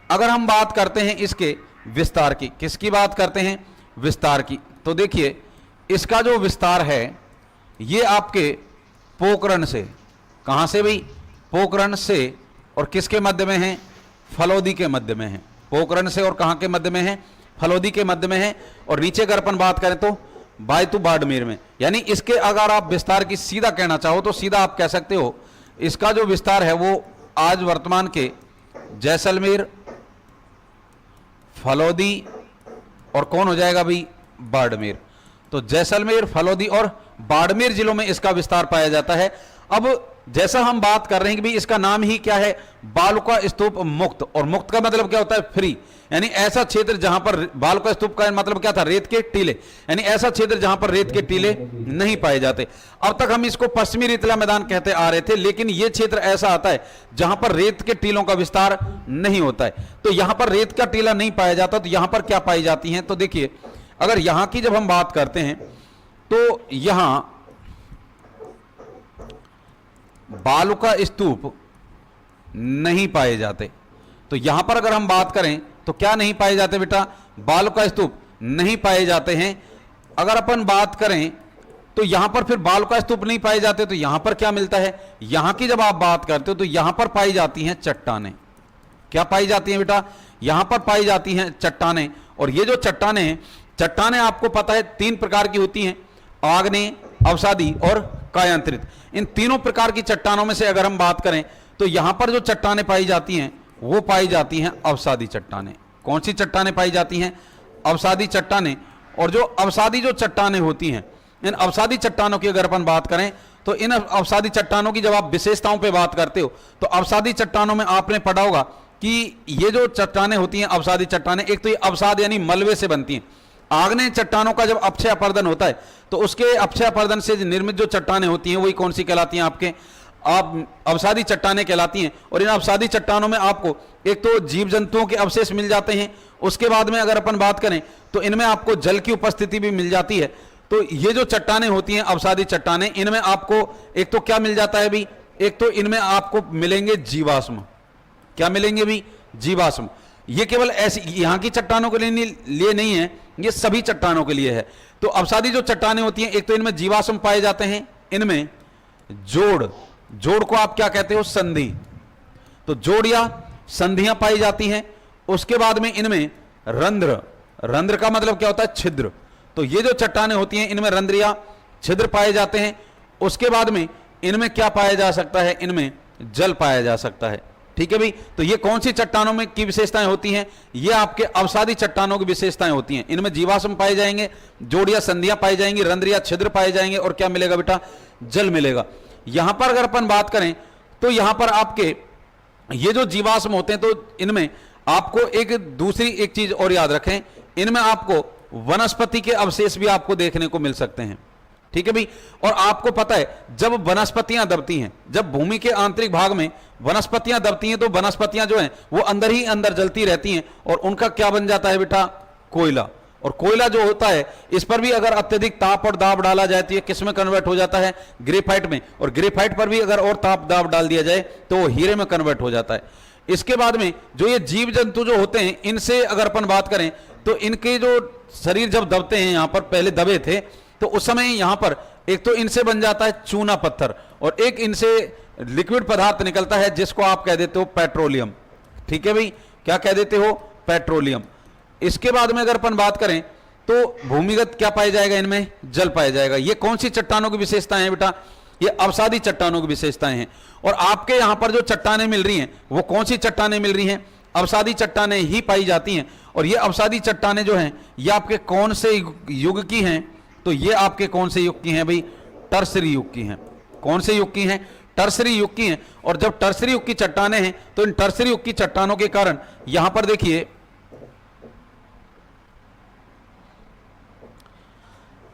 अगर हम बात करते हैं इसके विस्तार की, किसकी बात करते हैं? विस्तार की। तो देखिए, इसका जो विस्तार है ये आपके पोखरण से, कहां से भाई? पोखरण से। और किसके मध्य में है? फलौदी के मध्य में है। पोखरण से और कहां के मध्य में है? फलौदी के मध्य में है। और नीचे अगर अपन बात करें तो बायतू बाड़मेर में। यानी इसके अगर आप विस्तार की सीधा कहना चाहो तो सीधा आप कह सकते हो इसका जो विस्तार है वो आज वर्तमान के जैसलमेर, फलौदी और कौन हो जाएगा भाई? बाड़मेर। तो जैसलमेर, फलौदी और बाड़मेर जिलों में इसका विस्तार पाया जाता है। अब जैसा हम बात कर रहे हैं कि भाई इसका नाम ही क्या है? बालुका स्तूप मुक्त। और मुक्त का मतलब क्या होता है? फ्री। यानी ऐसा क्षेत्र जहां पर, बालुका स्तूप का मतलब क्या था? रेत के टीले। यानी ऐसा क्षेत्र जहां पर रेत के टीले नहीं पाए जाते। अब तक हम इसको पश्चिमी रेतीला मैदान कहते आ रहे थे, लेकिन यह क्षेत्र ऐसा आता है जहां पर रेत के टीलों का विस्तार नहीं होता है। तो यहां पर रेत का टीला नहीं पाया जाता, तो यहां पर क्या पाई जाती हैं? तो देखिए, अगर यहां की जब हम बात करते हैं तो यहां बालुका स्तूप नहीं पाए जाते। तो यहां पर अगर हम बात करें तो क्या नहीं पाए जाते बेटा? बालुका स्तूप नहीं पाए जाते हैं। अगर अपन बात करें तो यहां पर फिर बालुका स्तूप नहीं पाए जाते, तो यहां पर क्या मिलता है? यहां की जब आप बात करते हो तो यहां पर पाई जाती हैं चट्टानें। क्या पाई जाती हैं बेटा? यहां पर पाई जाती हैं चट्टानें। और ये जो चट्टानें हैं, चट्टानें आपको पता है 3 प्रकार की होती हैं, आग्नेय, अवसादी और कायांतरित। इन तीनों प्रकार की चट्टानों में से अगर हम बात करें तो यहां पर जो चट्टानें पाई जाती हैं वो पाई जाती हैं अवसादी चट्टानें। कौन सी चट्टानें पाई जाती हैं? अवसादी चट्टानें। और जो अवसादी जो चट्टानें होती हैं, इन अवसादी चट्टानों की अगर अपन बात करें तो इन अवसादी चट्टानों की जब आप विशेषताओं पे बात करते हो तो अवसादी चट्टानों में आपने पढ़ा होगा कि ये जो चट्टानें होती हैं अवसादी चट्टानें, एक तो ये अवसाद यानी मलबे से बनती हैं। आग्नेय चट्टानों का जब अक्षय अपर्दन होता है तो उसके अक्षय अपर्दन से निर्मित जो चट्टानें होती हैं वही कौन सी कहलाती हैं, आपके अवसादी चट्टानें कहलाती हैं। और इन अवसादी चट्टानों में आपको एक तो जीव जंतुओं के अवशेष मिल जाते हैं, उसके बाद में अगर अपन बात करें तो इनमें आपको जल की उपस्थिति भी मिल जाती है। तो ये जो चट्टानें होती हैं अवसादी चट्टानें, इनमें आपको एक तो क्या मिल जाता है भी, एक तो इनमें आपको मिलेंगे जीवाश्म। क्या मिलेंगे भी, जीवाश्म। ये केवल ऐसी यहां की चट्टानों के लिए नहीं है, ये सभी चट्टानों के लिए है। तो अवसादी जो चट्टानें होती हैं एक तो इनमें जीवाश्म पाए जाते हैं, इनमें जोड़ को आप क्या कहते हो, संधि। तो जोड़ या संधियां पाई जाती हैं। उसके बाद में इनमें रंध्र का मतलब क्या होता है, छिद्र। तो ये जो चट्टानें होती हैं इनमें रंध्र या छिद्र पाए जाते हैं। उसके बाद में इनमें क्या पाया जा सकता है, इनमें जल पाया जा सकता है। ठीक है भाई। तो ये कौन सी चट्टानों में की विशेषताएं होती हैं, ये आपके अवसादी चट्टानों की विशेषताएं होती हैं। इनमें जीवाश्म पाए जाएंगे, जोड़ या संधियां पाई जाएंगी, रंध्र या छिद्र पाए जाएंगे, और क्या मिलेगा बेटा, जल मिलेगा। यहां पर अगर अपन बात करें तो यहां पर आपके ये जो जीवाश्म होते हैं तो इनमें आपको एक चीज और याद रखें, इनमें आपको वनस्पति के अवशेष भी आपको देखने को मिल सकते हैं। ठीक है भाई। और आपको पता है जब वनस्पतियां दबती हैं, जब भूमि के आंतरिक भाग में वनस्पतियां दबती हैं तो वनस्पतियां जो हैं वो अंदर ही अंदर जलती रहती हैं, और उनका क्या बन जाता है बेटा, कोयला। और कोयला जो होता है इस पर भी अगर अत्यधिक ताप और दाब डाला जाए तो ये किस में कन्वर्ट हो जाता है, ग्रेफाइट में। और ग्रेफाइट पर भी अगर और ताप दाब डाल दिया जाए तो वो हीरे में कन्वर्ट हो जाता है। इसके बाद में जो ये जीव जंतु जो होते हैं इनसे अगर अपन बात करें तो इनके जो शरीर जब दबते हैं, यहां पर पहले दबे थे तो उस समय यहां पर एक तो इनसे बन जाता है चूना पत्थर, और एक इनसे लिक्विड पदार्थ निकलता है जिसको आप कह देते हो पेट्रोलियम। ठीक है भाई, क्या कह देते हो, पेट्रोलियम। इसके बाद में अगर अपन बात करें तो भूमिगत क्या पाया जाएगा, इनमें जल पाया जाएगा। ये कौन सी चट्टानों की विशेषताएं हैं बेटा, ये अवसादी चट्टानों की विशेषताएं हैं। और आपके यहां पर जो चट्टानें मिल रही हैं वो कौन सी चट्टानें मिल रही हैं, अवसादी चट्टानें ही पाई जाती हैं। और ये अवसादी चट्टानें जो हैं ये आपके कौन से युग की हैं, तो ये आपके कौन से युग की हैं भाई, टर्सरी युग की हैं। कौन से युग की हैं, टर्सरी युग की हैं। और जब टर्सरी युग की चट्टानें हैं तो इन टर्सरी युग की चट्टानों के कारण यहां पर देखिए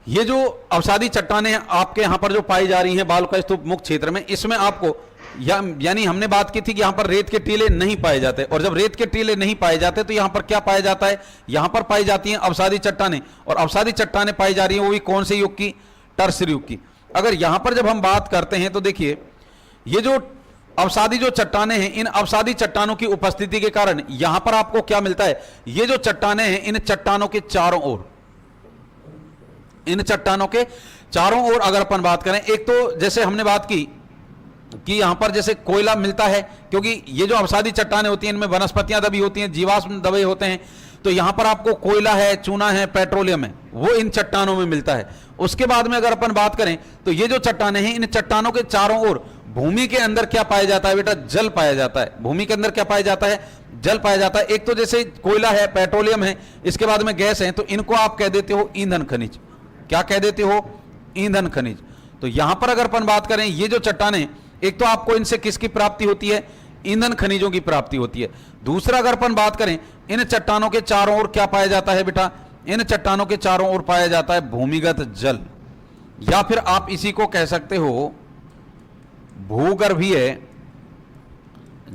ये जो अवसादी चट्टानें आपके यहां पर जो पाई जा रही हैं बालुका स्तूप मुक्त क्षेत्र में, इसमें आपको यानी हमने बात की थी कि यहां पर रेत के टीले नहीं पाए जाते। और जब रेत के टीले नहीं पाए जाते तो यहां पर क्या पाया जाता है, यहां पर पाई जाती हैं अवसादी चट्टानें। और अवसादी चट्टानें पाई जा रही हैं वो भी कौन से युग की, टर्सरी युग की। अगर यहां पर जब हम बात करते हैं तो देखिए ये जो अवसादी जो चट्टानें हैं, इन अवसादी चट्टानों की उपस्थिति के कारण यहां पर आपको क्या मिलता है, ये जो चट्टानें हैं इन चट्टानों के चारों ओर, इन चट्टानों के चारों ओर अगर अपन बात करें, एक तो जैसे हमने बात की कि यहां पर जैसे कोयला मिलता है, क्योंकि ये जो अवसादी चट्टानें होती हैं इनमें वनस्पतियां दबी होती हैं, जीवाश्म दबे होते हैं, तो यहां पर आपको कोयला है, चूना है, पेट्रोलियम है, वो इन चट्टानों में मिलता है। उसके बाद में अगर अपन बात करें तो ये जो चट्टानें हैं इन चट्टानों के चारों ओर भूमि के अंदर क्या पाया जाता है बेटा, जल पाया जाता है। भूमि के अंदर क्या पाया जाता है, जल पाया जाता है। एक तो जैसे कोयला है, पेट्रोलियम है, इसके बाद में गैस है, तो इनको आप कह देते हो ईंधन खनिज। क्या कह देते हो, ईंधन खनिज। तो यहां पर अगर अपन बात करें ये जो चट्टानें, एक तो आपको इनसे किसकी प्राप्ति होती है, ईंधन खनिजों की प्राप्ति होती है। दूसरा अगर अपन बात करें इन चट्टानों के चारों ओर क्या पाया जाता है बेटा, इन चट्टानों के चारों ओर पाया जाता है भूमिगत जल, या फिर आप इसी को कह सकते हो भूगर्भीय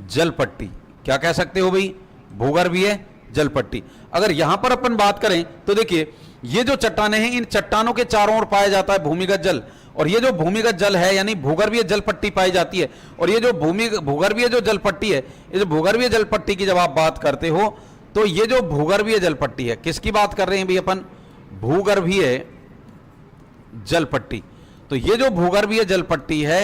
जल पट्टी। क्या कह सकते हो भाई, भूगर्भीय जल पट्टी। अगर यहां पर अपन बात करें तो देखिए ये जो चट्टानें हैं इन चट्टानों के चारों ओर पाया जाता है भूमिगत जल, और ये जो भूमिगत जल है यानी भूगर्भीय जल पट्टी पाई जाती है। और ये जो भूगर्भीय जो जल पट्टी है, ये जो भूगर्भीय जल पट्टी की जब आप बात करते हो तो ये जो भूगर्भीय जल पट्टी है, किसकी बात कर रहे हैं भाई अपन, भूगर्भीय जल पट्टी। तो ये जो भूगर्भीय जल पट्टी है,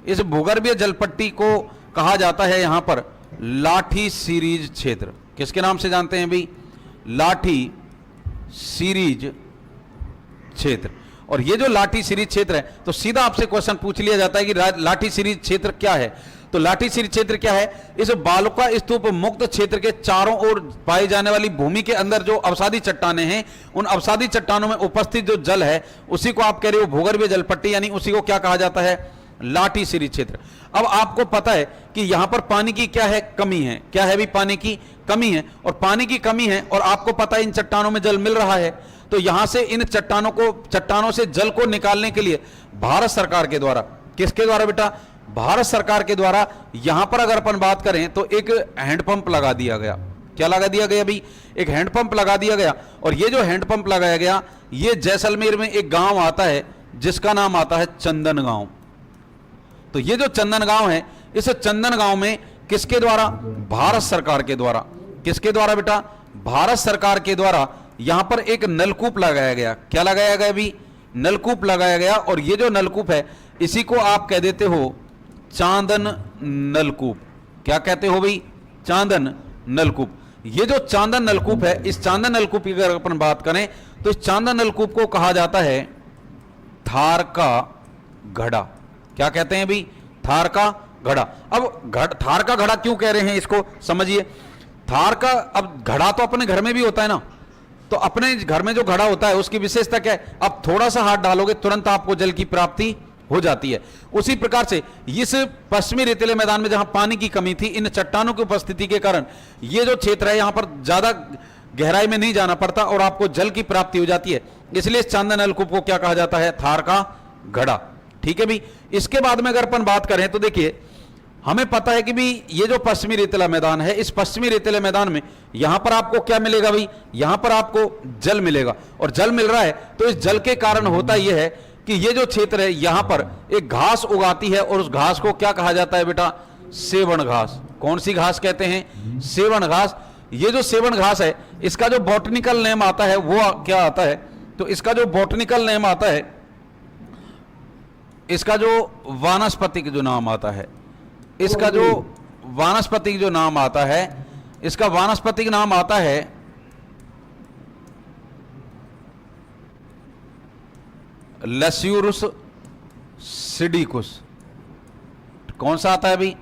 इस भूगर्भीय जल पट्टी को कहा जाता है यहां पर लाठी सीरीज क्षेत्र। किसके नाम से जानते हैं भाई, लाठी सीरीज क्षेत्र। और ये जो लाठी सीरीज क्षेत्र है, तो सीधा आपसे क्वेश्चन पूछ लिया जाता है कि लाठी सीरीज क्षेत्र क्या है। तो लाठी सीरीज क्षेत्र क्या है, इस बालुका स्तूप मुक्त क्षेत्र के चारों ओर पाई जाने वाली भूमि के अंदर जो अवसादी चट्टानें हैं, उन अवसादी चट्टानों में उपस्थित जो जल है उसी को आप कह रहे हो भूगर्भीय जल पट्टी, यानी उसी को क्या कहा जाता है, लाठी श्री क्षेत्र। अब आपको पता है कि यहां पर पानी की क्या है, कमी है। क्या है भी, पानी की कमी है। और पानी की कमी है और आपको पता है इन चट्टानों में जल मिल रहा है, तो यहां से इन चट्टानों से जल को निकालने के लिए भारत सरकार के द्वारा, किसके द्वारा बेटा, भारत सरकार के द्वारा यहां पर अगर अपन बात करें तो एक हैंडपंप लगा दिया गया। क्या लगा दिया गया भाई, एक हैंडपंप लगा दिया गया। और ये जो हैंडपंप लगाया गया, ये जैसलमेर में एक गांव आता है जिसका नाम आता है चंदन गांव। तो ये जो चंदन गांव है, इस चंदन गांव में किसके द्वारा, भारत सरकार के द्वारा। किसके द्वारा बेटा, भारत सरकार के द्वारा यहां पर एक नलकूप लगाया गया। क्या लगाया गया भी, नलकूप लगाया गया। और ये जो नलकूप है, इसी को आप कह देते हो चांदन नलकूप। क्या कहते हो भाई, चांदन नलकूप। ये जो चांदन नलकूप है, इस चांदन नलकूप की अगर अपन बात करें तो इस चांदन नलकूप को कहा जाता है थार का घड़ा। क्या कहते हैं भाई, थार का घड़ा। अब थार का घड़ा क्यों कह रहे हैं, इसको समझिए। थार का, अब घड़ा तो अपने घर में भी होता है ना, तो अपने घर में जो घड़ा होता है उसकी विशेषता क्या है, अब थोड़ा सा हाथ डालोगे तुरंत आपको जल की प्राप्ति हो जाती है। उसी प्रकार से इस पश्चिमी रेतीले मैदान में जहां पानी की कमी थी, इन चट्टानों की उपस्थिति के कारण ये जो क्षेत्र है यहां पर ज्यादा गहराई में नहीं जाना पड़ता और आपको जल की प्राप्ति हो जाती है। इसलिए इस चांदन नलकूप को क्या कहा जाता है, थार का घड़ा। ठीक है भी। इसके बाद में अगर अपन बात करें तो देखिए, हमें पता है कि भी ये जो पश्चिमी रेतीला मैदान है, इस पश्चिमी रेतीले मैदान में यहां पर आपको क्या मिलेगा भाई, यहां पर आपको जल मिलेगा। और जल मिल रहा है तो इस जल के कारण होता यह है कि ये जो क्षेत्र है यहां पर एक घास उगाती है और उस घास को क्या कहा जाता है बेटा, सेवण घास। कौन सी घास कहते हैं, सेवण घास। ये जो सेवण घास है, इसका जो बॉटनिकल नेम आता है वो क्या आता है, तो इसका जो बॉटनिकल नेम आता है, इसका जो वानस्पतिक जो नाम आता है, इसका जो वानस्पतिक जो नाम आता है, इसका वानस्पतिक नाम आता है लस्यूरुस सिडिकुस। कौन सा आता है भाई,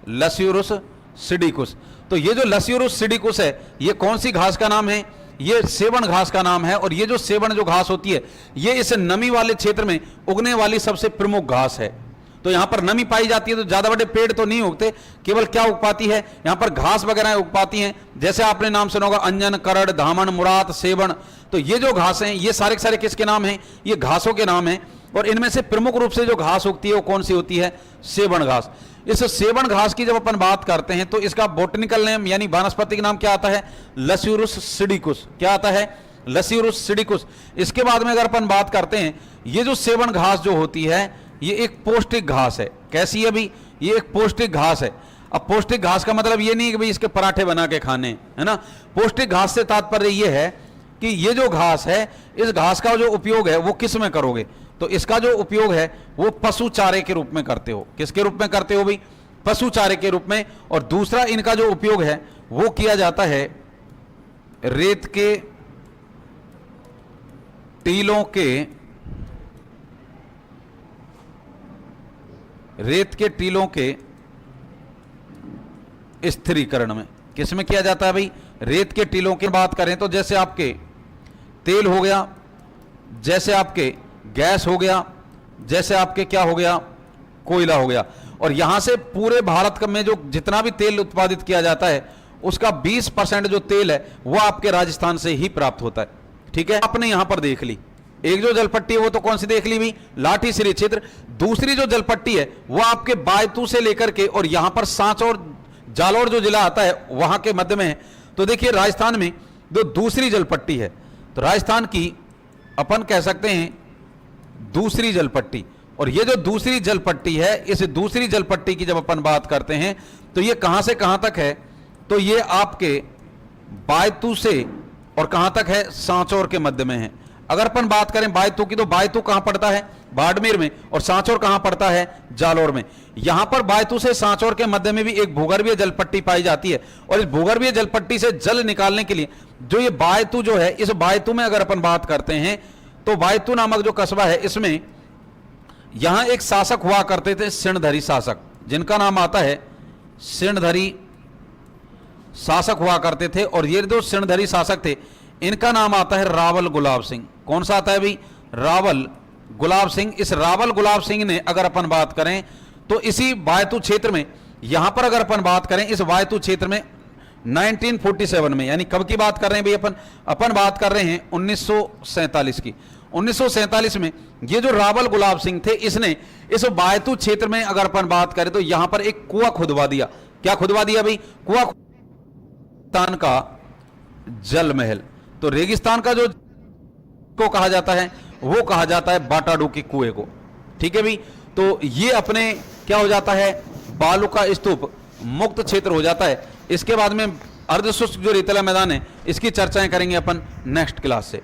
लस्यूरुस सिडिकुस। तो ये जो लस्यूरुस सिडिकुस है, ये कौन सी घास का नाम है, ये सेवण घास का नाम है। और ये जो सेवण जो घास होती है, ये इस नमी वाले क्षेत्र में उगने वाली सबसे प्रमुख घास है। तो यहां पर नमी पाई जाती है तो ज्यादा बड़े पेड़ तो नहीं उगते, केवल क्या उग पाती है, यहां पर घास वगैरह उग पाती हैं। जैसे आपने नाम सुना होगा अंजन, करड़, धामन, मुरात, सेवण। तो ये जो घास हैं, ये सारे के सारे किसके नाम हैं, ये घासों के नाम हैं। और इनमें से प्रमुख रूप से जो घास उगती है वो कौन सी होती है, सेवण घास। इस सेवण घास की जब अपन बात करते हैं तो इसका बॉटनिकल नेम यानी वानस्पतिक नाम क्या आता है, लस्यूरुस सिडिकुस। क्या आता है, लस्यूरुस सिडिकुस। इसके बाद में अगर अपन बात करते हैं, ये जो सेवण घास जो होती है, ये एक पौष्टिक घास है। कैसी है भी, ये एक पौष्टिक घास है। अब पौष्टिक घास का मतलब ये नहीं है कि भाई इसके पराठे बना के खाने, है ना। पौष्टिक घास से तात्पर्य ये है कि ये जो घास है, इस घास का जो उपयोग है वो किस में करोगे, तो इसका जो उपयोग है वो पशु चारे के रूप में करते हो। किसके रूप में करते हो भाई, पशु चारे के रूप में। और दूसरा इनका जो उपयोग है वो किया जाता है रेत के टीलों के स्थिरीकरण में। किस में किया जाता है भाई, रेत के टीलों की बात करें तो जैसे आपके तेल हो गया, जैसे आपके गैस हो गया, जैसे आपके क्या हो गया, कोयला हो गया। और यहां से पूरे भारत में जो जितना भी तेल उत्पादित किया जाता है उसका 20% जो तेल है वो आपके राजस्थान से ही प्राप्त होता है। ठीक है, आपने यहां पर देख ली एक जो जलपट्टी है वो तो कौन सी देख ली भी, लाठी श्री क्षेत्र। दूसरी जो जलपट्टी है वो आपके बायतू से लेकर के और यहां पर सांचौर जालौर जो जिला आता है वहां के मध्य में है। तो देखिए राजस्थान में जो दूसरी जलपट्टी है, तो राजस्थान की अपन कह सकते हैं दूसरी जलपट्टी। और ये जो दूसरी जलपट्टी है, इस दूसरी जलपट्टी की जब अपन बात करते हैं तो ये कहां से कहां तक है, तो ये आपके बायतू से और कहां तक है, सांचौर के मध्य में है। अगर अपन बात करें बायतू की, तो बायतू कहां पड़ता है, बाड़मेर में। और सांचौर कहां पड़ता है, जालौर में। यहां पर बायतू से सांचौर के मध्य में भी एक भूगर्भीय जलपट्टी पाई जाती है। और इस भूगर्भीय जलपट्टी से जल निकालने के लिए जो ये बायतू जो है, इस बायतू में अगर अपन बात करते हैं तो बायतू नामक जो कस्बा है, इसमें यहां एक शासक हुआ करते थे, सिणधरी शासक, जिनका नाम आता है सिणधरी शासक हुआ करते थे। और ये जो सिणधरी शासक थे, इनका नाम आता है रावल गुलाब सिंह। कौन सा आता है भाई, रावल गुलाब सिंह, इस रावल गुलाब सिंह ने अगर अपन बात करें तो इसी वायतु क्षेत्र में, यहां पर अगर अपन बात करें इस वायतु क्षेत्र में 1947 में, यानी कब की बात कर रहे हैं भाई अपन बात कर रहे हैं 1947 की। 1947 में ये जो रावल गुलाब सिंह थे, इसने इस वायतु क्षेत्र में अगर अपन बात करें तो यहां पर एक कुआं खुदवा दिया। क्या खुदवा दिया भाई? कुआं का जल महल। तो रेगिस्तान का जो को कहा जाता है वो कहा जाता है बाटाडू के कुएं को। ठीक है भाई, तो ये अपने क्या हो जाता है, बालू का स्तूप मुक्त क्षेत्र हो जाता है। इसके बाद में अर्धशुष्क जो रेतीला मैदान है इसकी चर्चाएं करेंगे अपन नेक्स्ट क्लास से।